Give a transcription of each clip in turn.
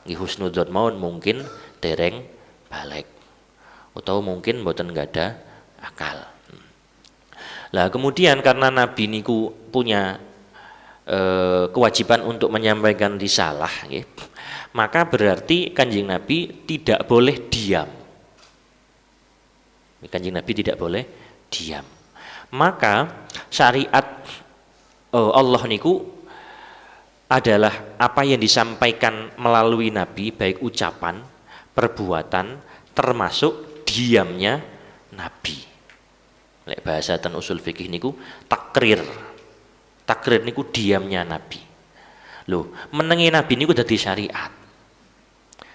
nggih husnudzon mawon mungkin dereng balik utawa mungkin mboten ada akal. Lah kemudian karena Nabi niku punya kewajiban untuk menyampaikan risalah, nggih, maka berarti Kanjeng Nabi tidak boleh diam. Kanjeng Nabi tidak boleh diam. Maka syariat Allah niku adalah apa yang disampaikan melalui Nabi, baik ucapan, perbuatan, termasuk diamnya Nabi. Lek bahasa ten usul fikih niku takrir. Takrir niku diamnya Nabi. Loh, menengi Nabi niku dadi syariat.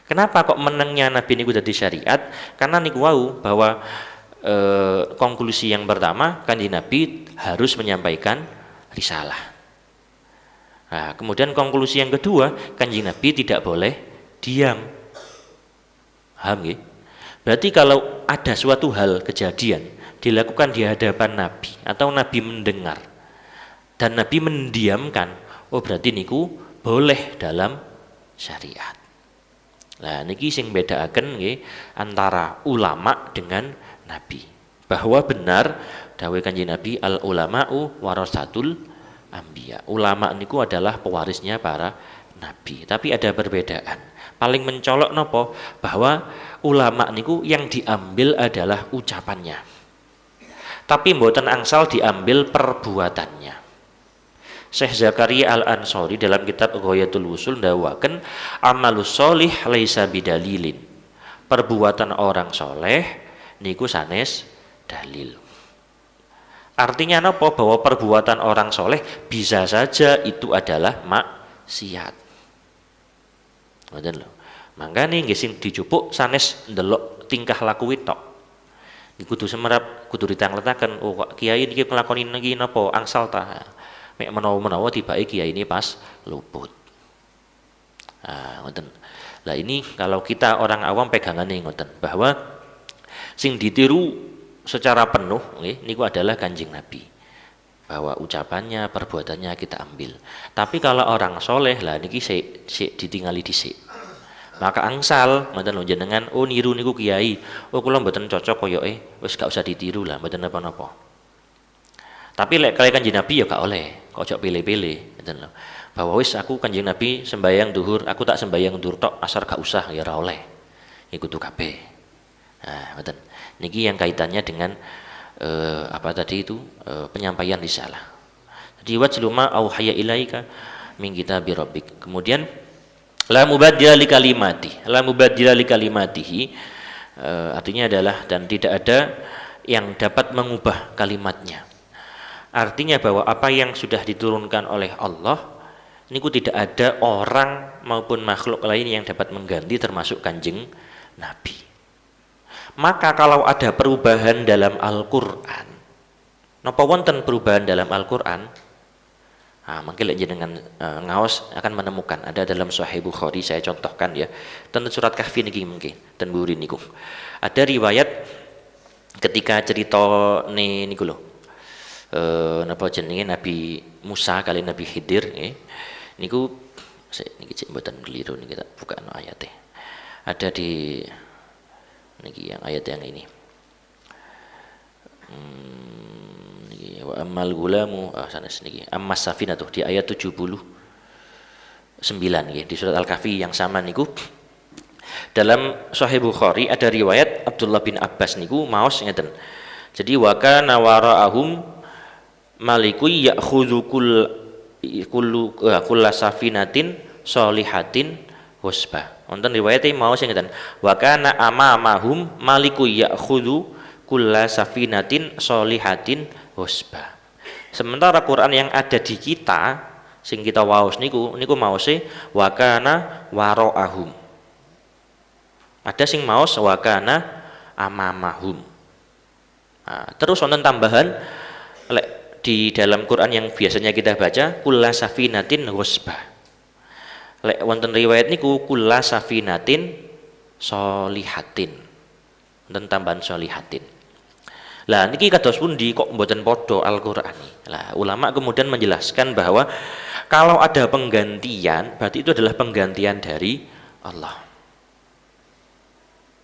Kenapa kok menengnya Nabi niku dadi syariat? Karena niku wau bahwa konklusi yang pertama, Kanjeng Nabi harus menyampaikan risalah. Nah, kemudian konklusi yang kedua, Kanjeng Nabi tidak boleh diam. Paham nggih? Berarti kalau ada suatu hal kejadian dilakukan di hadapan Nabi atau Nabi mendengar dan Nabi mendiamkan, oh berarti niku boleh dalam syariat. Nah, niki sing bedakaken nggih antara ulama dengan Nabi. Bahwa benar dawuh Kanjeng Nabi al ulama'u warasatul anbiya. Ulama niku adalah pewarisnya para nabi. Tapi ada perbedaan. Paling mencolok nopo? Bahwa ulama niku yang diambil adalah ucapannya. Tapi mboten angsal diambil perbuatannya. Syekh Zakaria Al-Ansori dalam kitab Ghayatul Wusul ndawaken amalus sholih laisa bidalilin. Perbuatan orang soleh niku sanes dalil. Artinya apa? Bahwa perbuatan orang soleh bisa saja itu adalah maksiat. Ngoten lho. Mangkane nggih sing dijupuk sanes ndelok tingkah laku tok. Iki kudu semerap, kudu ditangletaken, oh kok kiai niki nglakoni niki napa angsal ta. Mek menawa-menawa tibake kiai ini pas luput. Ah, ngoten. Lah ini kalau kita orang awam pegangane ngoten bahwa sing ditiru secara penuh niku adalah Kanjeng Nabi, bahwa ucapannya, perbuatannya kita ambil. Tapi kalau orang soleh lah niki sik ditingali dhisik. Maka angsal mboten lho jenengan oh niru niku kiai, oh kula mboten cocok koyoke, wis gak usah ditiru lah, mboten napa-napa. Tapi lek kali Kanjeng Nabi ya gak oleh, kok ojo pilih-pilih ngoten lho. Bahwa wis aku Kanjeng Nabi sembayang duhur, aku tak sembayang duhur tok, asar gak usah ya ora oleh. Iku kudu kabeh. Nah, ngoten. Niki yang kaitannya dengan apa tadi itu penyampaian risalah. Jadi wajluma auhaya ilaika min kitabi rabbik. Kemudian la mubaddila li kalimati. La mubaddila li kalimatihi artinya adalah dan tidak ada yang dapat mengubah kalimatnya. Artinya bahwa apa yang sudah diturunkan oleh Allah niku tidak ada orang maupun makhluk lain yang dapat mengganti termasuk Kanjeng Nabi. Maka kalau ada perubahan dalam Al-Qur'an, napa wonten perubahan dalam Al-Qur'an? Nah, mungkin lek jenengan ngaos akan menemukan ada dalam Sahih Bukhari, saya contohkan ya. Tentang surat Kahfi niki mungkin ten mburi niku. Ada riwayat ketika cerita niku lho. Napa jenenge Nabi Musa kali Nabi Khidir nggih. Niku niki cek mboten keliru niki tak buka ayate. Ada di niki yang ayat yang ini. Niki wa ammal gulamu sanes niki ammas safinatuh di ayat 79 nggih di surat Al-Kahfi yang sama niku. Dalam Sahih Bukhari ada riwayat Abdullah bin Abbas niku maos ngeten. Jadi wa kana wara'ahum maliku ya'khudhu kullu safinatin sholihatin husbah. Wonten riwayate mau sing ngeten wa kana amamahum maliku ya'khudhu kulla safinatin sholihatin husbah. Sementara Quran yang ada di kita sing kita waos niku maose wa kana wara'ahum. Ada sing maos wa kana amamahum. Nah, terus wonten tambahan di dalam Quran yang biasanya kita baca kulla safinatin husbah. Lek wonten riwayat niku kulla safinatin sholihatin. Wonten tambahan sholihatin. Lah niki kados pundi kok mboten padha Al-Qur'an. Lah ulama kemudian menjelaskan bahwa kalau ada penggantian berarti itu adalah penggantian dari Allah.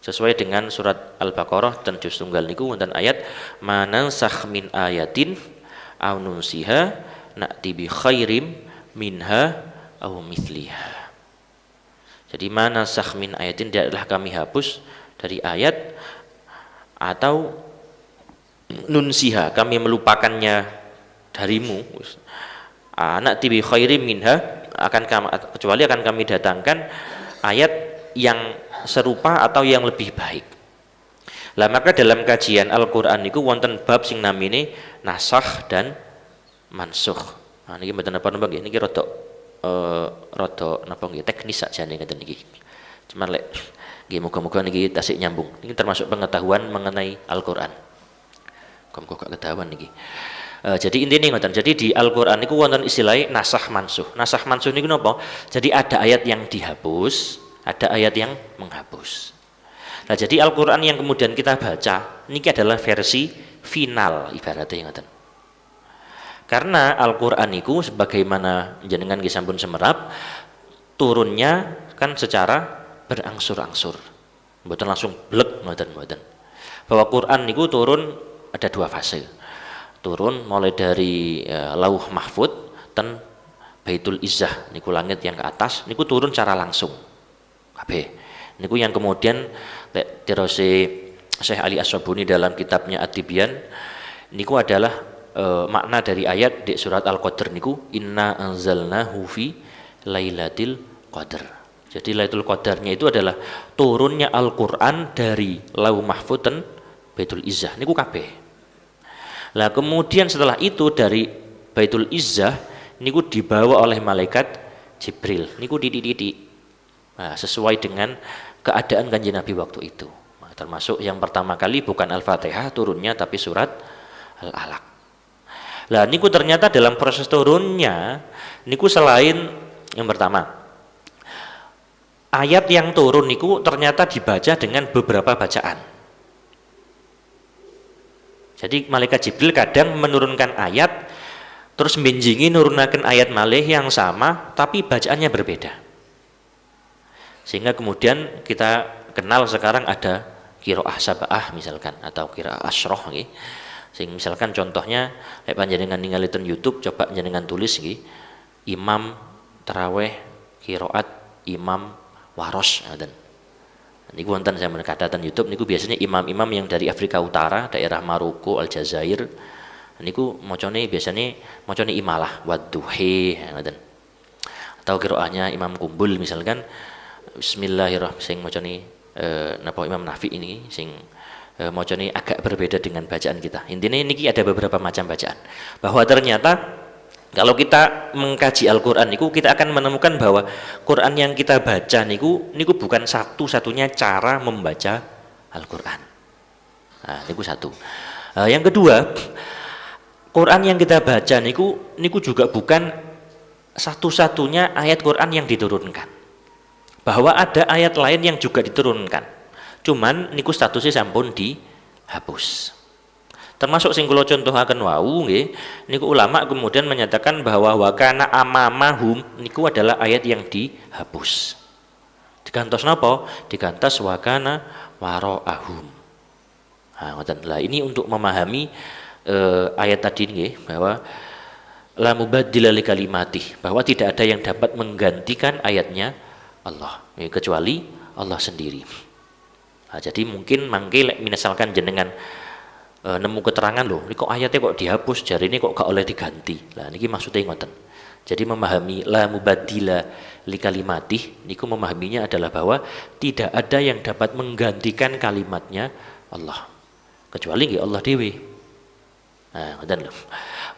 Sesuai dengan surat Al-Baqarah dan juz tunggal niku wonten ayat manansakh min ayatin aw nunsiha na'ti bi khairim minha aw mithliha. Jadi manansakh min ayatin adalah kami hapus dari ayat atau nunsiha kami melupakannya darimu. Na'ti bi khairim minha kecuali akan kami datangkan ayat yang serupa atau yang lebih baik. Lah maka dalam kajian Al-Qur'an niku wonten bab sing namine nasakh dan mansukh. Nah niki mboten napa-napa nggih, niki rada napa nggih teknis sakjane ngeten niki. Cuman lek nggih muga-muga niki tasik nyambung. Niki termasuk pengetahuan mengenai Al-Qur'an. Kok ketahuan niki. Jadi intinya ngoten. Jadi di Al-Qur'an niku wonten istilah nasakh mansukh. Nasakh mansukh niku napa? Jadi ada ayat yang dihapus, ada ayat yang menghapus. Nah, jadi Al-Qur'an yang kemudian kita baca niki adalah versi final ibaratnya ngoten. Karena Al-Qur'an niku sebagaimana jenengan nggih sampun semerap turunnya kan secara berangsur-angsur. Mboten langsung blek mboten. Bahwa Qur'an niku turun ada dua fase. Turun mulai dari Lauh Mahfud dan Baitul Izzah niku langit yang ke atas niku turun secara langsung. Kabeh. Niku yang kemudian terose Syekh Ali As-Sabuni dalam kitabnya At-Tibyan niku adalah makna dari ayat di surat Al-Qadr niku inna anzalnahu fi lailatul qadar. Jadi Lailatul Qadarnya itu adalah turunnya Al-Qur'an dari Lauh Mahfud dan Baitul Izzah niku kabeh. Lah kemudian setelah itu dari Baitul Izzah niku dibawa oleh malaikat Jibril niku titik-titik. Nah, sesuai dengan keadaan Kanjeng Nabi waktu itu. Nah, termasuk yang pertama kali bukan Al-Fatihah turunnya tapi surat Al-Alaq. Lah niku ternyata dalam proses turunnya niku selain yang pertama ayat yang turun niku ternyata dibaca dengan beberapa bacaan. Jadi malaikat Jibril kadang menurunkan ayat terus menjingi nurunaken ayat malih yang sama tapi bacaannya berbeda. Sehingga kemudian kita kenal sekarang ada qiraah sab'ah misalkan atau qiraah asyroh nggih. Sing misalkan contohnya lek panjenengan ningali ten YouTube coba panjenengan tulis nggih imam tarawih qiraat imam waros ngoten. Niku wonten saya menekadatan YouTube niku biasanya imam-imam yang dari Afrika Utara, daerah Maroko, Aljazair. Niku macane biasanya macane imalah wadduhi ngoten. Atau qiraahnya Imam Kumbul misalkan Bismillahirrahmanirrahim sing macane napa Imam Nafi ini sing macane agak berbeda dengan bacaan kita. Intinya niki ada beberapa macam bacaan. Bahwa ternyata kalau kita mengkaji Al-Qur'an niku kita akan menemukan bahwa Quran yang kita baca niku bukan satu-satunya cara membaca Al-Qur'an. Nah, niku satu. Yang kedua, Quran yang kita baca niku juga bukan satu-satunya ayat Quran yang diturunkan. Bahwa ada ayat lain yang juga diturunkan. Cuman niku statusnya sampun dihapus. Termasuk sing kula contohaken wau nggih, niku ulama kemudian menyatakan bahwa wa kana amamahum niku adalah ayat yang dihapus. Digantos napa? Digantos wa kana waraahum. Nah, ngoten. Lah ini untuk memahami ayat tadi nggih bahwa la mubaddila li kalimatih, bahwa tidak ada yang dapat menggantikan ayatnya Allah kecuali Allah sendiri. Nah, jadi mungkin mangke misalkan jenengan nemu keterangan loh, ini kok ayatnya kok dihapus, jari ini kok gak oleh diganti. Lah niki maksudnya ngoten. Jadi memahami la mubaddila li kalimatih niku memahaminya adalah bahwa tidak ada yang dapat menggantikan kalimatnya Allah kecuali nggih Allah dewi. Nah, ngoten lho.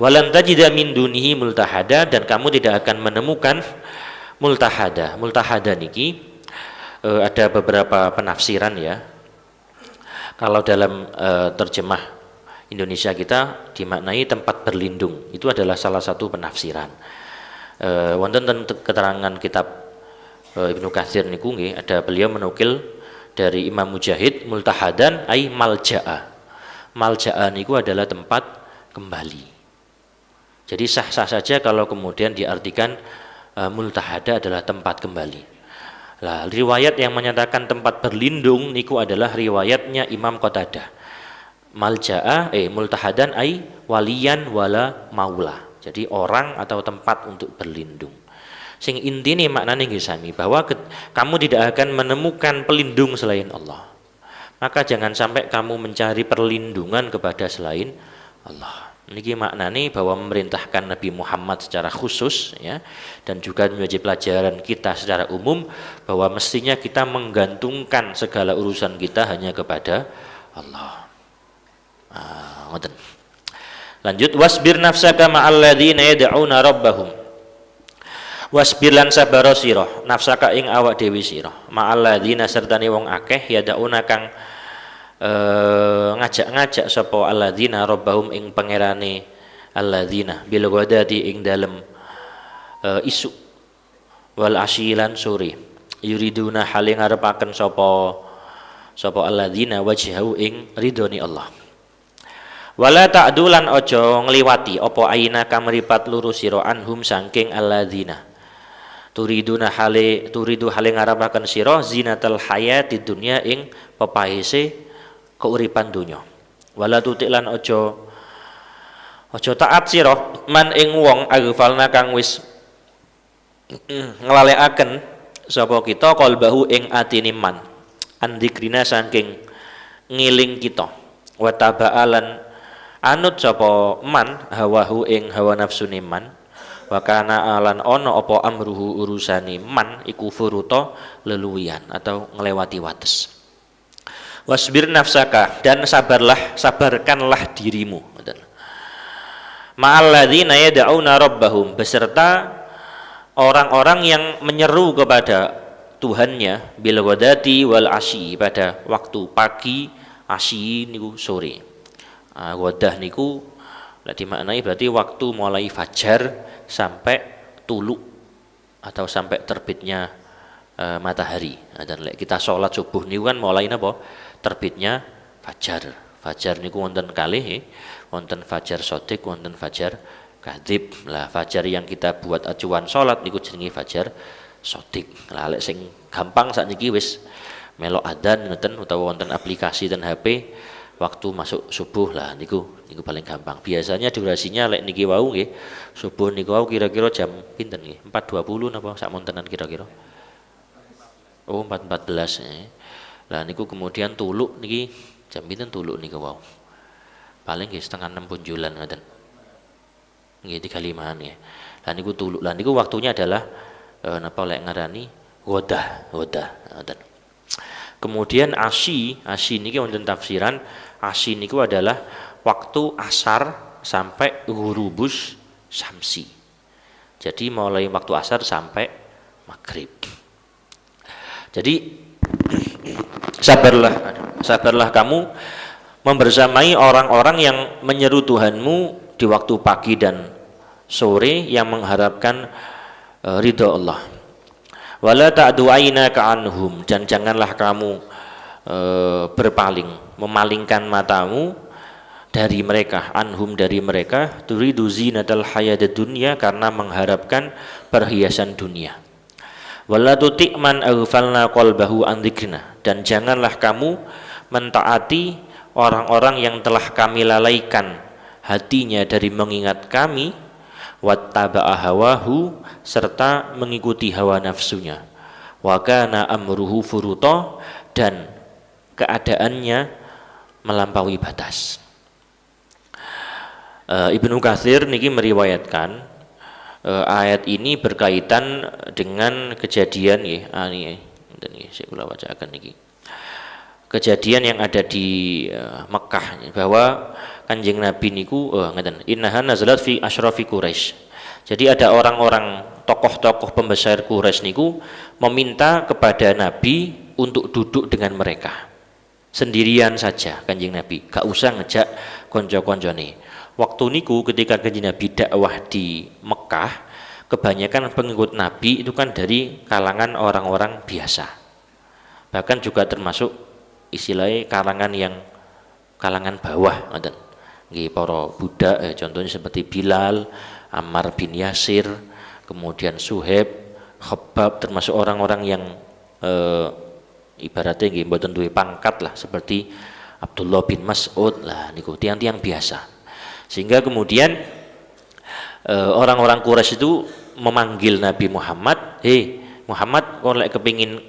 Walan tajida min dunihi multahada, dan kamu tidak akan menemukan multahada. Multahada niki ada beberapa penafsiran ya. Kalau dalam terjemah Indonesia kita dimaknai tempat berlindung. Itu adalah salah satu penafsiran. Wonten keterangan kitab Ibnu Katsir niku nggih ada beliau menukil dari Imam Mujahid multahadan ai malja'a. Malja'a niku adalah tempat kembali. Jadi sah-sah saja kalau kemudian diartikan multahada adalah tempat kembali. Lah riwayat yang menyatakan tempat berlindung niku adalah riwayatnya Imam Qatadah. Malja'a multahadan ai waliyan wala maula. Jadi orang atau tempat untuk berlindung. Sing intine maknane nggih sami bahwa kamu tidak akan menemukan pelindung selain Allah. Maka jangan sampai kamu mencari perlindungan kepada selain Allah. Niki maknane bahwa memerintahkan Nabi Muhammad secara khusus ya, dan juga menjadi pelajaran kita secara umum bahwa mestinya kita menggantungkan segala urusan kita hanya kepada Allah. Lanjut, wasbir nafsaka ma'al ladzina yad'una rabbahum. Wasbir lan sabar sira nafsaka ing awak dewi sira ma'al ladzina sertane wong akeh yad'una kang ngajak-ngajak sapa alladzina rabbahum ing pangerane alladzina bil ghadati ing dalem isu wal asyilan sore yuriduna hale ngarepaken sapa alladzina wajhahu ing ridhoni Allah. Wala ta'dulan ojo ngliwati apa aina kamripat luru sira anhum saking alladzina turidu hale ngarepaken sira zinatal hayati dunya ing pepahise keuripan dunya. Wala tutiklan ojo taat sira man ing wong aghfalna kang wis nglalekaken sapa kita qalbahu ing atine man andikrina saking ngiling kita wa tabaalan anut sapa man hawahu ing hawa nafsune man wa kana alan ono apa amruhu urusane man iku furuta leluwian atau ngelewati wates. Wasbir nafsaka dan sabarkanlah dirimu ma'al ladzina yad'una rabbahum beserta orang-orang yang menyeru kepada Tuhannya bil ghadati wal asyi pada waktu pagi, asyi niku sore. Ghadah niku lek dimaknai berarti waktu mulai fajar sampai tuluk atau sampai terbitnya matahari. Dan lek kita sholat subuh niku kan mulai napa? Terbitnya fajar. Fajar niku wonten kalih, wonten fajar shadiq, wonten fajar kadzib. Lah fajar yang kita buat acuan salat niku jenenge fajar shadiq. Lah lek sing gampang sakniki wis melok adzan ngoten utawa wonten aplikasi ten HP waktu masuk subuh lah niku paling gampang. Biasanya durasinya lek niki wau nggih subuh niku wau kira-kira jam pinten nggih? 4.20 napa sak montenan kira-kira? Oh 4.14 Lah niku kemudian tuluk niki jam pinten tuluk niku wau. Paling nggih setengah 6 punjulan ngoten. Nggih 35-an nggih. Lah niku tuluk. Lah niku waktunya adalah napa lek ngarani ghadah ngoten. Kemudian asyi niki wonten tafsiran asyi niku adalah waktu asar sampai ghurubus syamsi. Jadi mulai waktu asar sampai maghrib. Jadi sabarlah kamu membersamai orang-orang yang menyeru Tuhanmu di waktu pagi dan sore yang mengharapkan ridha Allah. Wala ta'du aynaka anhum dan janganlah kamu memalingkan matamu dari mereka, anhum dari mereka, turidu zinatal hayatid dunya karena mengharapkan perhiasan dunia. Wala tuti' man aghfalna qalbahu an dzikrina dan janganlah kamu mentaati orang-orang yang telah kami lalaikan hatinya dari mengingat kami, wattaba'a hawahu serta mengikuti hawa nafsunya, wa kana amruhu furuta dan keadaannya melampaui batas. Ibnu Katsir niki meriwayatkan ayat ini berkaitan dengan kejadian nggih saya kula wacaken niki. Kejadian yang ada di Mekah bahwa Kanjeng Nabi niku ngeten, innaha nazalat fi asyrafi Quraisy. Jadi ada orang-orang tokoh-tokoh pembesar Quraisy niku meminta kepada Nabi untuk duduk dengan mereka. Sendirian saja Kanjeng Nabi, gak usah ngejak konco-koncone. Waktu niku ketika Kanjeng Nabi dakwah di Mekah, kebanyakan pengikut Nabi itu kan dari kalangan orang-orang biasa. Bahkan juga termasuk istilahnya kalangan bawah ngoten. Nggih para budak contohnya seperti Bilal, Ammar bin Yasir, kemudian Suhaib, Khabbab termasuk orang-orang yang ibaratnya nggih mboten duwe pangkat lah seperti Abdullah bin Mas'ud lah niku tiang-tiang biasa. Sehingga kemudian orang-orang Quraisy itu memanggil Nabi Muhammad, "Hei Muhammad, kok lek kepingin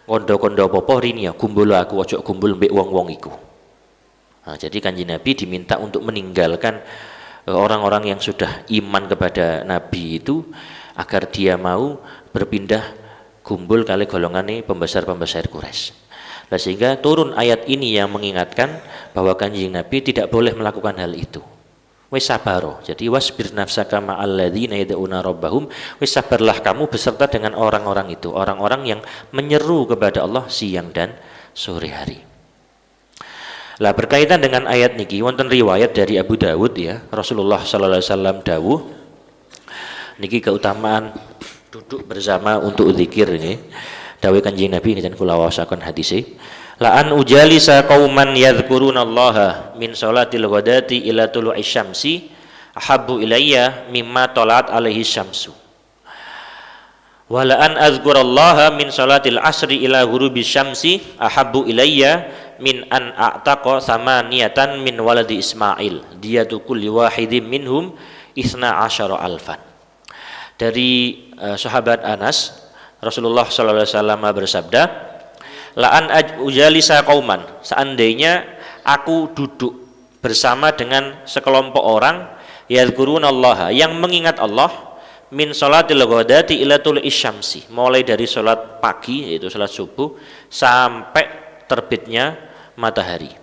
kondo-kondo apa rini ya kumpul aku ojo kumpul mbek wong-wong iku." Nah, jadi Kanjeng Nabi diminta untuk meninggalkan orang-orang yang sudah iman kepada Nabi itu agar dia mau berpindah kumpul kali golongan pembesar-pembesar Quraisy. Nah, sehingga turun ayat ini yang mengingatkan bahwa Kanjeng Nabi tidak boleh melakukan hal itu. Wis sabaro. Jadi wasbir nafsaka ma'al ladzina yad'una rabbahum, wis sabarlah kamu beserta dengan orang-orang itu, orang-orang yang menyeru kepada Allah siang dan sore hari. Lah berkaitan dengan ayat niki wonten riwayat dari Abu Dawud ya, Rasulullah sallallahu alaihi wasallam dawuh niki keutamaan duduk bersama untuk zikir ini. Dawuh Kanjeng Nabi dan kula waosaken hadise. La an ujalisa qauman yadhkurunallaha min sholatil ghadati ila tulu'i syamsi ahabbu ilayya mimma talat alaihi syamsu. Wa la an azkurallaha min sholatil asri ila ghurubi syamsi ahabbu ilayya min an a'taqa samaniyatan min waladi Ismail diyatu kulli wahidin minhum isna asyara alfan. Dari sahabat Anas, Rasulullah sallallahu alaihi wasallam bersabda, "La'an ujalisa qauman," seandainya aku duduk bersama dengan sekelompok orang yadhkurunallaha yang mengingat Allah min sholatil ghadati ila tulu'i syamsi, mulai dari salat pagi yaitu salat subuh sampai terbitnya matahari.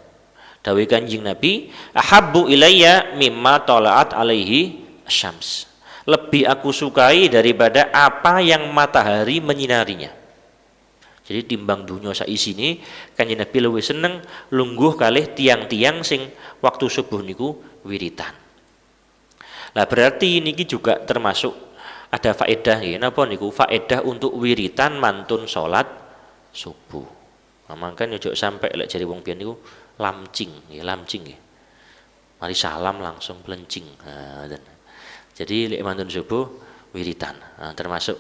Dawuh Kanjeng Nabi, "Ahabbu ilayya mimma tala'at alaihi syams." Lebih aku sukai daripada apa yang matahari menyinarinya. Jadi timbang dunia saisine Kanjeng Nabi luwih seneng lungguh kalih tiang-tiang sing waktu subuh niku wiritan. Lah berarti niki juga termasuk ada faedah nggih. Napa niku? Faedah untuk wiritan mantun salat subuh. Nah, mangkan ojo sampai lek jare wong biyen niku lamcing, nggih lamcing nggih. Mari salam langsung plencing. Jadi lek mantun subuh wiritan. Nah, termasuk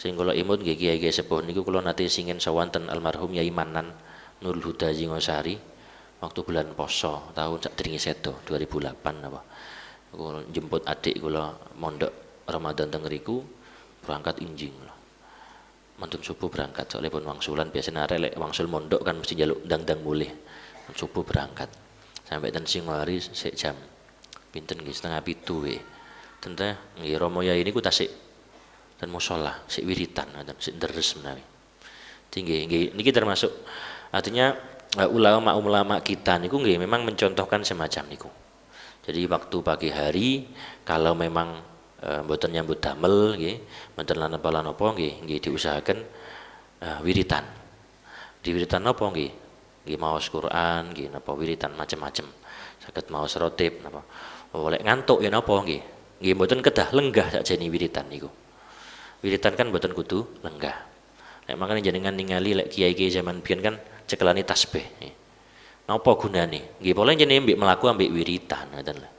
sing kula imut nggih kiai-kiai sepuh niku kula nate singin sawanten almarhum Yai Manan Nurul Huda Jingosari waktu bulan poso tahun sakdringe sedo 2008 apa. Kula jemput adik kula mondok Ramadan teng ngriku berangkat injing lho. Mantun subuh berangkat soalnya pun wangsulan biasanya arek lek wangsul mondok kan mesti njaluk ndang-ndang mulih. Subuh berangkat. Sampai ten Singowari sik jam pinten nggih 6:30 we. Tentang nggih Romo Yai niku tasik dan mushola sik wiritan ngoten sik deres menawi. Tinggi nggih niki termasuk artinya ulama-ulama kita niku nggih memang mencontohkan semacam niku. Jadi waktu pagi hari kalau memang mboten nyambut damel nggih mboten lan apa nggih diusahaken wiritan. Di wiritan napa nggih? Nggih maos Quran nggih napa wiritan macam-macam. Saged maos rotib napa. Oleh ngantuk ya napa nggih? Nggih mboten kedah lenggah sakjane wiritan niku. Wiritan kan mboten kudu lenggah. Nek makane jenengan ningali lek kiai-kiai zaman biyen kan cekelane tasbih. Napa gunane? Nggih pola jenenge mbek mlaku ambek wiritan ngoten lho.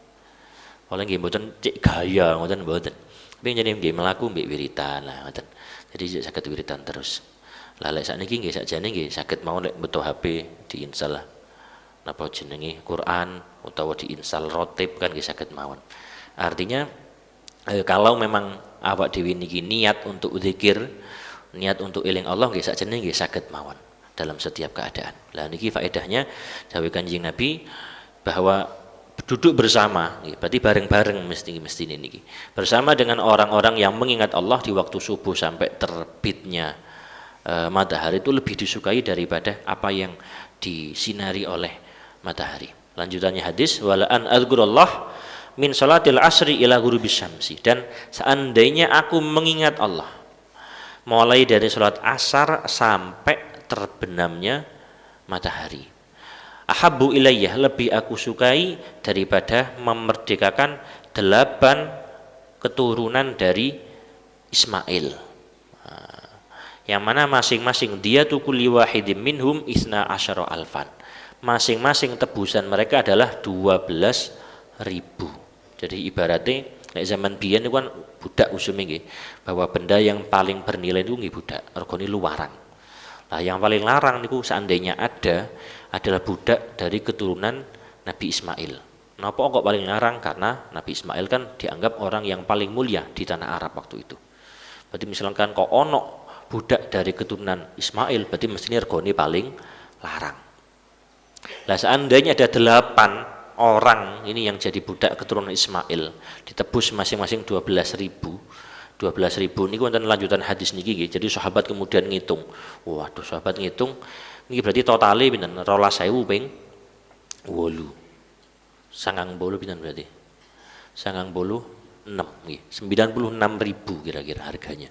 Pola nggih mboten cek gaya ngoten mboten. Tapi jenenge nggih mlaku mbek wiritan lah ngoten. Jadi saged wiritan terus. Lah lek sakniki nggih sakjane nggih saged mawon lek beto HP diinstal lah. Napa jenenge Quran utawa diinstal rotib kan nggih saged mawon. Artinya kalau memang awak dhewe niki niat untuk zikir, niat untuk eling Allah nggih sakjane nggih saged mawon dalam setiap keadaan. Lah niki faedahnya dawuh Kanjeng Nabi bahwa duduk bersama, berarti bareng-bareng mesti niki. Bersama dengan orang-orang yang mengingat Allah di waktu subuh sampai terbitnya matahari itu lebih disukai daripada apa yang disinari oleh matahari. Lanjutannya hadis wala an azkurullah min salatil asri ila ghurubis syamsi, dan seandainya aku mengingat Allah mulai dari salat asar sampai terbenamnya matahari, ahabbu ilayya, lebih aku sukai daripada memerdekakan 8 keturunan dari Ismail, yang mana masing-masing dia tukuli wahidim minhum isna asyara alfan, masing-masing tebusan mereka adalah 12.000. Jadi ibaratnya zaman biyen itu kan budak usume nggih, bahwa benda yang paling bernilai itu nggih budak, regane luaran. Nah, yang paling larang niku seandainya ada adalah budak dari keturunan Nabi Ismail. Napa kok paling larang? Karena Nabi Ismail kan dianggap orang yang paling mulia di tanah Arab waktu itu. Berarti misalkan kok ono budak dari keturunan Ismail, berarti mestinya regane paling larang. Nah, seandainya ada 8 orang ini yang jadi budak keturunan Ismail, ditebus masing-masing 12.000. 12.000 ini wonten lanjutan hadis niki nggih. Jadi sahabat kemudian ngitung. Waduh, sahabat ngitung niki berarti totale pinten? 12.000 ping 8. 90 pinten berarti? 96 nggih. 96.000 kira-kira harganya.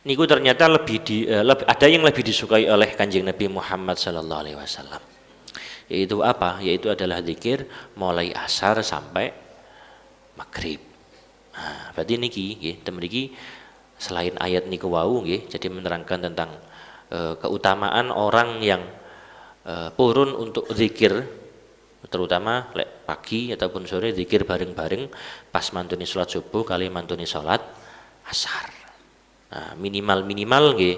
Niku ternyata ada yang lebih disukai oleh Kanjeng Nabi Muhammad sallallahu alaihi wasallam. Yaitu apa? Yaitu adalah zikir mulai asar sampai maghrib. Nah, berarti niki nggih, mriki selain ayat niku wau nggih, jadi menerangkan tentang keutamaan orang yang purun untuk zikir, terutama lek pagi ataupun sore zikir bareng-bareng pas mantuni salat subuh kali mantuni salat asar. Nah, minimal nggih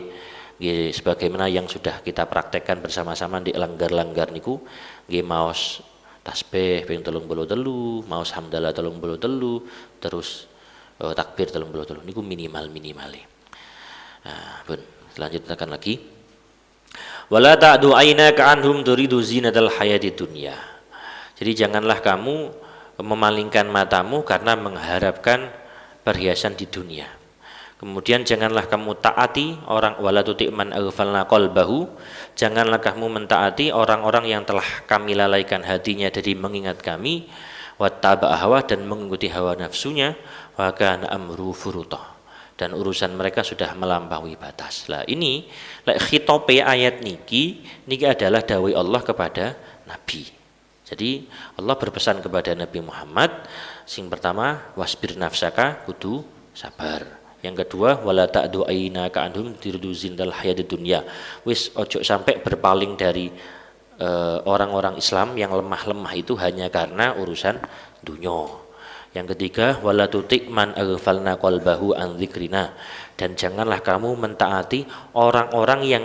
sebagaimana yang sudah kita praktekkan bersama-sama di langgar-langgar niku nggih maos tasbih ping 33, maos hamdalah 33, terus takbir 33 niku minimal-minimale. Nah, pun lanjutkan lagi. Wala ta'du aynaka anhum turidu zinatal hayati dunya. Jadi janganlah kamu memalingkan matamu karena mengharapkan perhiasan di dunia. Kemudian janganlah kamu taati orang wala tuti' man aghfalna qalbahu, janganlah kamu mentaati orang-orang yang telah kami lalaikan hatinya dari mengingat kami, wattaba hawa dan mengikuti hawa nafsunya, wa kana amru furuta dan urusan mereka sudah melampaui batas. Lah ini lek khitope ayat niki adalah dawai Allah kepada Nabi. Jadi Allah berpesan kepada Nabi Muhammad sing pertama wasbir nafsaka kudu sabar. Yang kedua wala ta'du aynaka anhum turidu zinatal hayatid dunya. Wis ojo sampai berpaling dari orang-orang Islam yang lemah-lemah itu hanya karena urusan dunya. Yang ketiga wala tuti' man aghfalna qalbahu an dzikrina, dan janganlah kamu mentaati orang-orang yang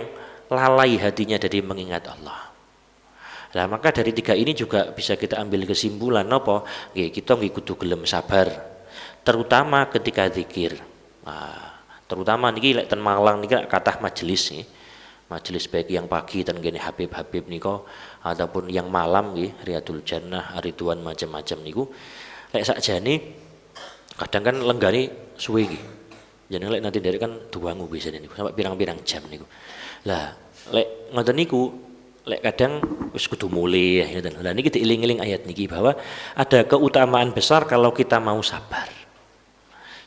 lalai hatinya dari mengingat Allah. Nah, maka dari 3 ini juga bisa kita ambil kesimpulan napa? Nggih, kita nggih kudu gelem sabar terutama ketika zikir. Nah, terutama niki lek ten Malang niki kathah majelis nggih. Majelis baik yang pagi ten kene Habib-habib nika ataupun yang malam nggih Riyadul Jannah, Ridwan macam-macam niku. Lek sakjane kadang kan lenggane suwe nggih. Jenenge lek nanti derek kan duangu biasane niku sampai pirang-pirang jam niku. Lah lek ngoten niku lek kadang wis kudu mulih ngoten. Lah niki diiling-iling ayat niki bahwa ada keutamaan besar kalau kita mau sabar.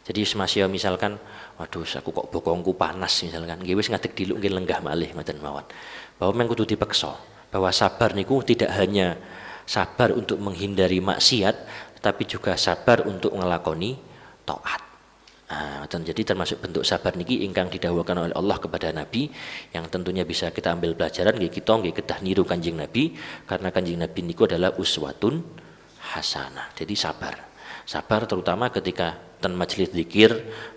Jadi semasih misalkan waduh aku kok bokongku panas misalkan nggih wis ngadeg diluk nggih lenggah malih ngoten mawon. Bahwa memang kudu dipeksa. Bahwa sabar niku tidak hanya sabar untuk menghindari maksiat tapi juga sabar untuk ngelakoni taat. Nah, jadi termasuk bentuk sabar niki ingkang didhawuhaken oleh Allah kepada Nabi yang tentunya bisa kita ambil pelajaran nggih kita nggih kedah niru Kanjeng Nabi karena Kanjeng Nabi niku adalah uswatun hasanah. Jadi sabar. Sabar terutama ketika ten majelis zikir,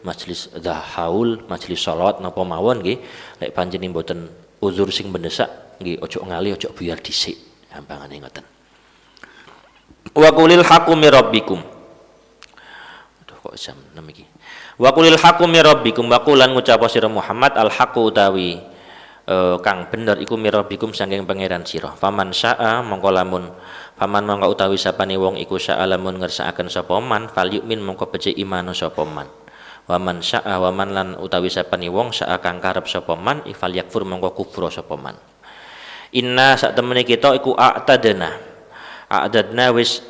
majelis haul, majelis salat napa mawon nggih, lek panjenengan mboten uzur sing mendesak nggih ojo ngalih ojo buyar dhisik. Gampangane ngoten. Wa qulil haqqu mir rabbikum. Aduh kok jam 6 iki. Wa qulil haqqu mir rabbikum wa qulan ngucap sira Muhammad al haqqu utawi kang bener iku mir rabbikum saking pangeran sira. Faman syaa mongko lamun paman mongko utawi sapane wong iku sa'alamun ngersakaken sapa man falyumin mongko becik iman sapa man. Wa man syaa wa man lan utawi sapane wong sa'a kang karep sapa man ifal yakfur mongko kufur sapa man. Inna sak temene kita iku a'dadna wis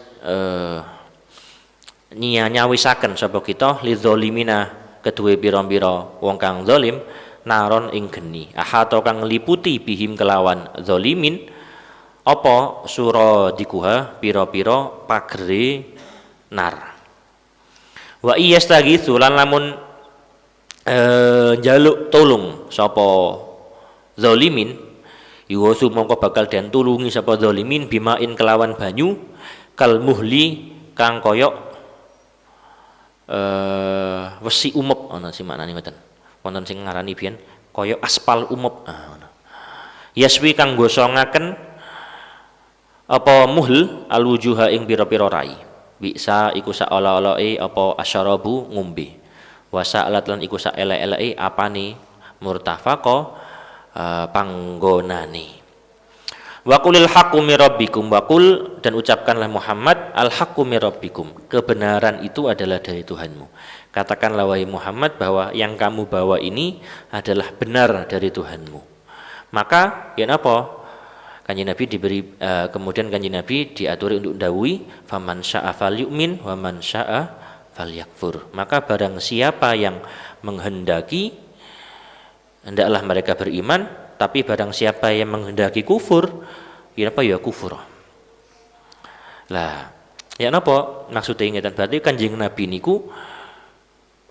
nyawisaken sapa kita lidzalimina kedue pira-pira wong kang zalim naron ing geni ahata kang ngliputi bihim kelawan zalimin apa sura dikuha pira-pira pagere nar. Wa iyastagitsu lan lamun njaluk tulung sapa zalimin yuwasu mongko bakal den tulungi sapa zalimin bimain kelawan banyu kal muhli kang koyok wesi umep ana sing maknane ngoten. Wonten sing ngarani biyen koyok aspal umep. Yaswi kang gosongaken apa muhl alwujuha ing pira-pira rai. Bisa iku sak ala-alae apa asyarabu ngombe. Wasa alat lan iku sak elek-eleke apane murtafaqa panggonane. Wa qulil haqqu mir rabbikum wa qul, dan ucapkanlah Muhammad al haqqu mir rabbikum, kebenaran itu adalah dari Tuhanmu. Katakanlah wahai Muhammad bahwa yang kamu bawa ini adalah benar dari Tuhanmu. Maka ya apa? Kanjeng Nabi diberi kemudian Kanjeng Nabi diaturi untuk dawuhi faman syaa falyu'min wa man syaa falyakfur. Maka barang siapa yang menghendaki hendaklah mereka beriman, tapi barang siapa yang menghendaki kufur ya apa ya kufur. Lah ya napa maksudnya ngeten, berarti Kanjeng Nabi niku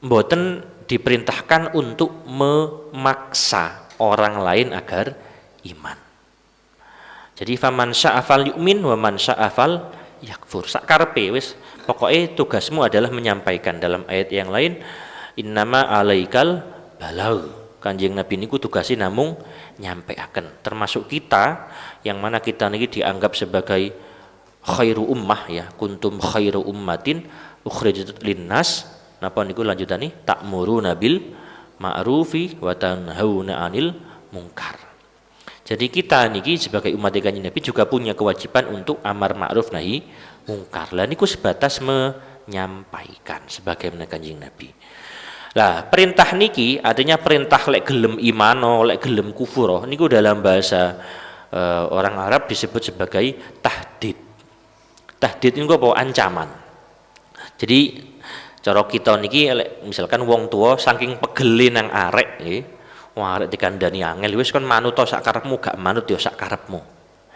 mboten diperintahkan untuk memaksa orang lain agar iman. Jadi faman syaa falyu'min wa man syaa falyakfur. Sakarepe wis pokoknya tugasmu adalah menyampaikan. Dalam ayat yang lain innama alaikal balagh. Kanjeng Nabi niku tugasnya namung nyampaikan. Termasuk kita yang mana kita niki dianggap sebagai khairu ummah ya, kuntum khairu ummatin ukhrijat linnas. Napa niku lanjutane ta'muruna bil ma'rufi wa tanhauna 'anil munkar. Jadi kita niki sebagai umat Kanjeng Nabi juga punya kewajiban untuk amar ma'ruf nahi mungkar. Lah niku sebatas menyampaikan sebagaimana Kanjeng Nabi. Lah perintah niki artinya perintah lek gelem imano, lek gelem kufur. Niku dalam bahasa orang Arab disebut sebagai tahdid. Tahdid niku apa? Ancaman. Jadi cara kita niki misalkan wong tua saking pegele nang arek nggih. Wah arek dikandani angel wis kon manut sak karepmu, gak manut ya sak karepmu.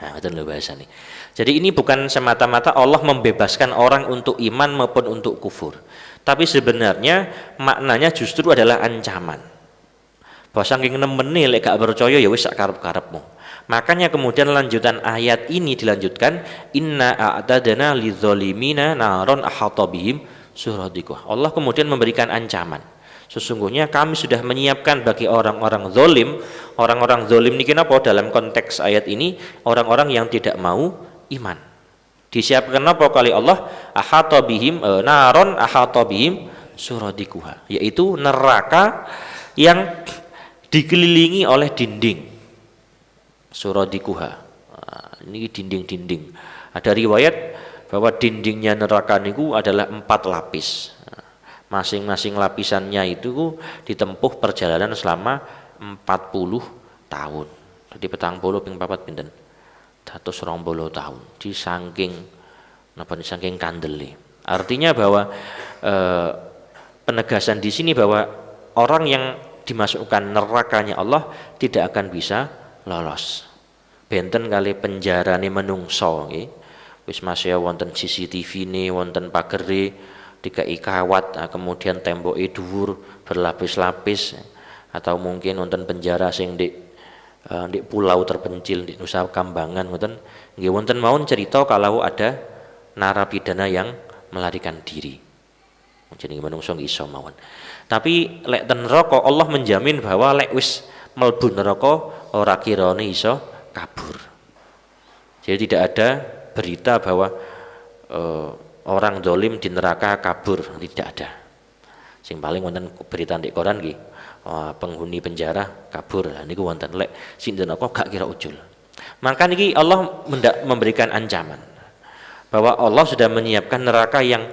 Nah, ngoten lho bahasane. Jadi ini bukan semata-mata Allah membebaskan orang untuk iman maupun untuk kufur. Tapi sebenarnya maknanya justru adalah ancaman. Bahwa saking nemeni lek gak percaya ya wis sak karep-karepmu. Makanya kemudian lanjutan ayat ini dilanjutkan inna a'tadna lidzalimina naron ahata bihim suradiqah. Allah kemudian memberikan ancaman. Sesungguhnya kami sudah menyiapkan bagi orang-orang zalim. Orang-orang zalim niki napa dalam konteks ayat ini? Orang-orang yang tidak mau iman. Disiapkan apa kali Allah? Ahata bihim naron ahata bihim suradiquha, yaitu neraka yang dikelilingi oleh dinding. Suradiquha. Ini dinding-dinding. Ada riwayat bahwa dindingnya neraka niku adalah 4 lapis. Masing-masing lapisannya itu ditempuh perjalanan selama 40 tahun. Jadi 40 ping 4 pinten? 120 tahun. Di saking kandele. Artinya bahwa penegasan di sini bahwa orang yang dimasukkan nerakanya Allah tidak akan bisa lolos. Benten kali penjarane menungso nggih. Wis masih wonten CCTV ne, wonten pagere dikai kawat, kemudian temboke dhuwur berlapis-lapis, atau mungkin wonten penjara sing di pulau terpencil di Nusa Kambangan ngoten nggih wonten mawon cerita kalau ada narapidana yang melarikan diri. Jenenge menungso nggih iso mawon. Tapi lek ten neraka Allah menjamin bahwa lek wis mlebu neraka ora kirane iso kabur. Jadi tidak ada berita bahwa orang dolim di neraka kabur, tidak ada. Sing paling wonten berita di koran nggih, penghuni penjara kabur. Lah niku wonten lek sing neraka gak kira ujul. Maka niki Allah memberikan ancaman bahwa Allah sudah menyiapkan neraka yang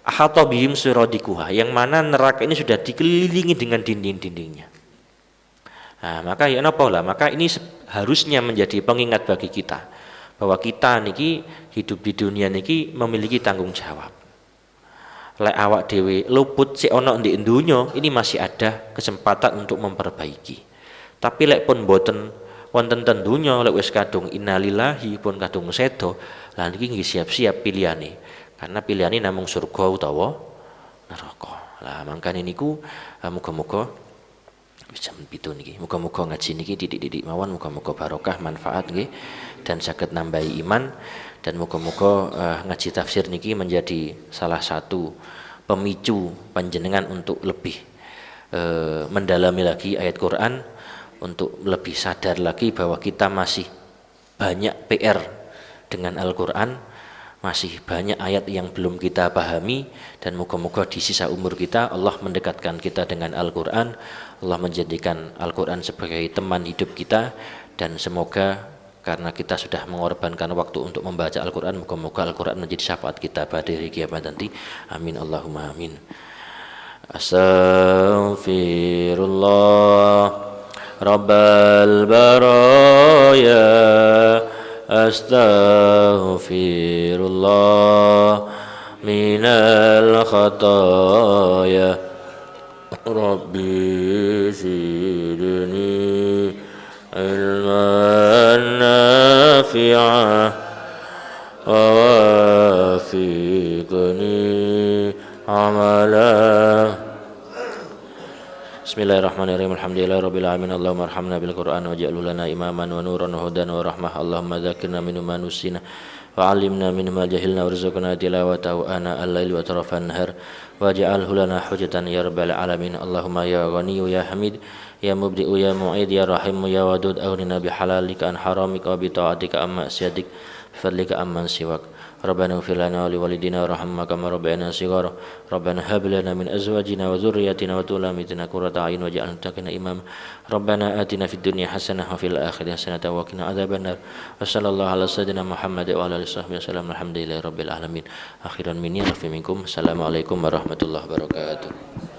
ahata bihim suradiquha, yang mana neraka ini sudah dikelilingi dengan dinding-dindingnya. Nah, maka ya napa lah, maka ini harusnya menjadi pengingat bagi kita bahwa kita niki hidup di dunia niki memiliki tanggung jawab. Lek awak dhewe luput sik ana ndek donya, ini masih ada kesempatan untuk memperbaiki. Tapi lek pun boten wonten ten donya, lek wis kadung innalillahi pun kadung sedo, lah niki nggih siap-siap pilihane. Karena pilihane namung surga utawa neraka. Lah mangkane niku muga-muga jam 7 niki. Muga-muga ngaji niki didik-didik mawon, muga-muga barokah manfaat nggih dan saged nambahi iman, dan muga-muga ngaji tafsir niki menjadi salah satu pemicu panjenengan untuk lebih mendalami lagi ayat Quran, untuk lebih sadar lagi bahwa kita masih banyak PR dengan Al-Quran, masih banyak ayat yang belum kita pahami, dan moga-moga di sisa umur kita Allah mendekatkan kita dengan Al-Quran, Allah menjadikan Al-Quran sebagai teman hidup kita, dan semoga karena kita sudah mengorbankan waktu untuk membaca Al-Quran, moga-moga Al-Quran menjadi syafaat kita pada hari kiamat nanti. Amin Allahumma amin. Astaghfirullah Rabbal baraya, astaghfirullah minal khataya, Rabbi zidni ilman nafi'ah wa wafiqni amalan. Bismillahirrahmanirrahim. Alhamdulillahirabbil alamin. Allahumma arhamna bil Qur'an waj'alhu lana imaman wa nuran wa hudan wa rahmah. Allahumma dzakirna minhu ma nusina wa 'allimna minhu ma jahilna warzuqna tilawatahu ana al-laili wa tarafan nahar waj'alhu lana hujjatan ya rabbal alamin. Allahumma ya ghaniyyu ya hamid ya mubdi'u ya mu'id ya rahimu ya wadud aghnina bi halalika an haramika wa bi ta'atika amma siyadik fadlika amman siwak. Rabbana ighfir lana wa liwalidina warhamna kama rabbayana shighara. Rabbana hab lana min azwajina wa dhurriyyatina wa qurrata a'yun waj'alna lil muttaqina imama. Rabbana atina fid dunya hasanah wa fil akhirati hasanah wa qina adzabannar. Wa sallallahu ala sayyidina Muhammad wa ala alihi wasallam. Alhamdulillahi rabbil alamin. Akhiran minni wa minkum. Assalamualaikum warahmatullahi wabarakatuh.